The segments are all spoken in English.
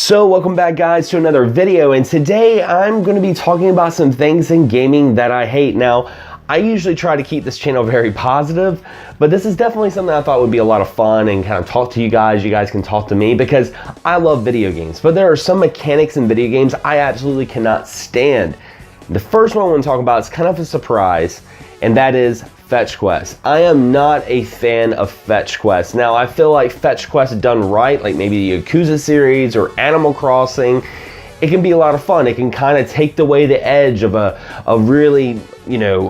So welcome back guys to another video, and today I'm going to be talking about some things in gaming that I hate. Now, I usually try to keep this channel very positive, but this is definitely something I thought would be a lot of fun and kind of talk to you guys can talk to me, because I love video games. But there are some mechanics in video games I absolutely cannot stand. The first one I want to talk about is kind of a surprise, and that is fetch quests. I am not a fan of fetch quests. Now, I feel like fetch quests done right, like maybe the Yakuza series or Animal Crossing, it can be a lot of fun. It can kind of take away the edge of a really,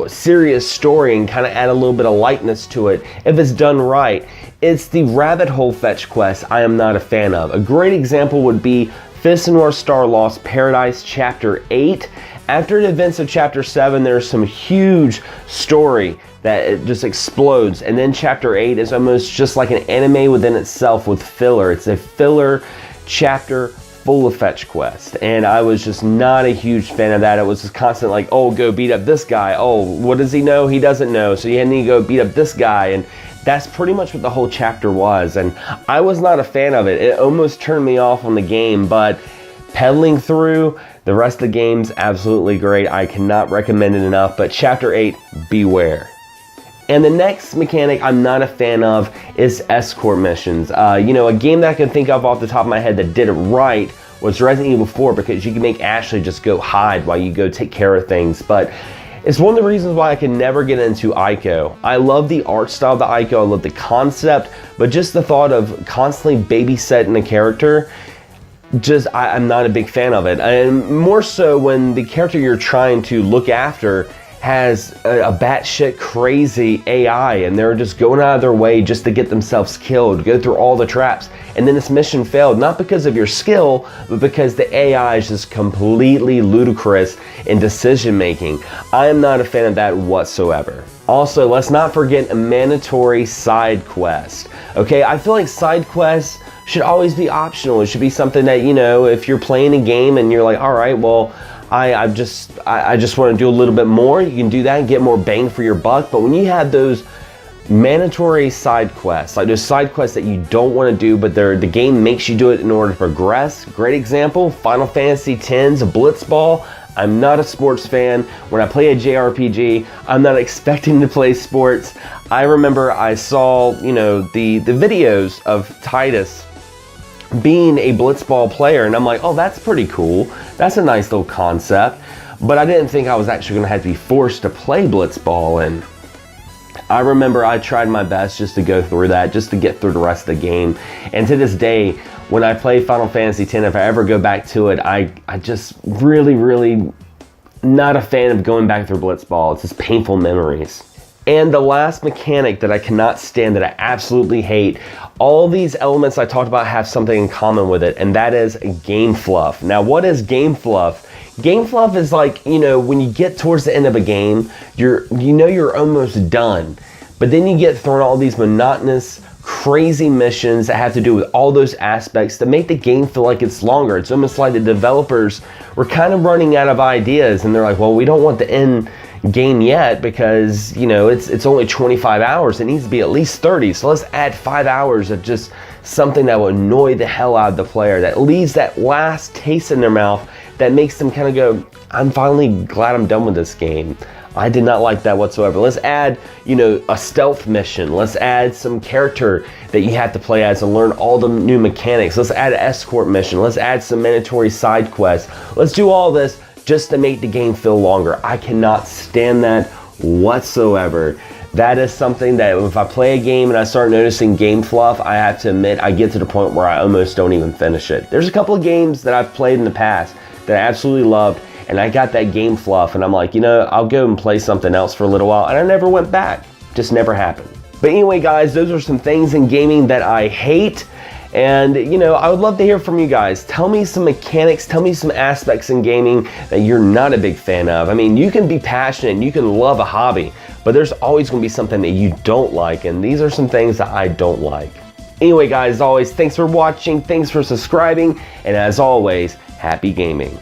serious story and kind of add a little bit of lightness to it if it's done right. It's the rabbit hole fetch quests I am not a fan of. A great example would be Fist of North Star Lost Paradise Chapter 8. After the events of Chapter 7, there's some huge story that it just explodes, and then Chapter 8 is almost just like an anime within itself with filler. It's a filler chapter full of fetch quests, and I was just not a huge fan of that. It was just constant like, oh, go beat up this guy. Oh, what does he know? He doesn't know, so you need to go beat up this guy, and that's pretty much what the whole chapter was, and I was not a fan of it. It almost turned me off on the game, but pedaling through the rest of the game's absolutely great. I cannot recommend it enough, but Chapter 8, beware. And the next mechanic I'm not a fan of is escort missions. A game that I can think of off the top of my head that did it right was Resident Evil 4, because you can make Ashley just go hide while you go take care of things. But it's one of the reasons why I can never get into Ico. I love the art style of the Ico, I love the concept, but just the thought of constantly babysitting a character, I'm not a big fan of it. And more so when the character you're trying to look after has a batshit crazy AI, and they're just going out of their way just to get themselves killed, go through all the traps, and then this mission failed, not because of your skill, but because the AI is just completely ludicrous in decision making. I am not a fan of that whatsoever. Also, let's not forget a mandatory side quest. Okay, I feel like side quests should always be optional. It should be something that, if you're playing a game and you're like, all right, well, I just want to do a little bit more, you can do that and get more bang for your buck. But when you have those mandatory side quests, like those side quests that you don't want to do, but the game makes you do it in order to progress. Great example, Final Fantasy X's Blitzball. I'm not a sports fan. When I play a JRPG, I'm not expecting to play sports. I remember I saw, the videos of Titus being a Blitzball player, and I'm like, oh, that's pretty cool. That's a nice little concept. But I didn't think I was actually going to have to be forced to play Blitzball, and I remember I tried my best just to go through that, just to get through the rest of the game. And to this day, when I play Final Fantasy X, if I ever go back to it, I just really not a fan of going back through Blitzball. It's just painful memories. And the last mechanic that I cannot stand, that I absolutely hate, all these elements I talked about have something in common with it, and that is game fluff. Now, what is game fluff? Game fluff is like, when you get towards the end of a game, you're almost done, but then you get thrown all these monotonous, crazy missions that have to do with all those aspects that make the game feel like it's longer. It's almost like the developers were kind of running out of ideas, and they're like, well, we don't want the end game yet, because it's only 25 hours. It needs to be at least 30, so let's add 5 hours of just something that will annoy the hell out of the player, that leaves that last taste in their mouth, that makes them kind of go, I'm finally glad I'm done with this game. I did not like that whatsoever. Let's add, a stealth mission. Let's add some character that you have to play as and learn all the new mechanics. Let's add an escort mission. Let's add some mandatory side quests. Let's do all this just to make the game feel longer. I cannot stand that whatsoever. That is something that if I play a game and I start noticing game fluff, I have to admit I get to the point where I almost don't even finish it. There's a couple of games that I've played in the past that I absolutely loved, and I got that game fluff, and I'm like, I'll go and play something else for a little while, and I never went back. Just never happened. But anyway, guys, those are some things in gaming that I hate. And I would love to hear from you guys. Tell me some mechanics, tell me some aspects in gaming that you're not a big fan of. I mean, you can be passionate and you can love a hobby, but there's always going to be something that you don't like, and these are some things that I don't like. Anyway, guys, as always, thanks for watching, thanks for subscribing, and as always, happy gaming.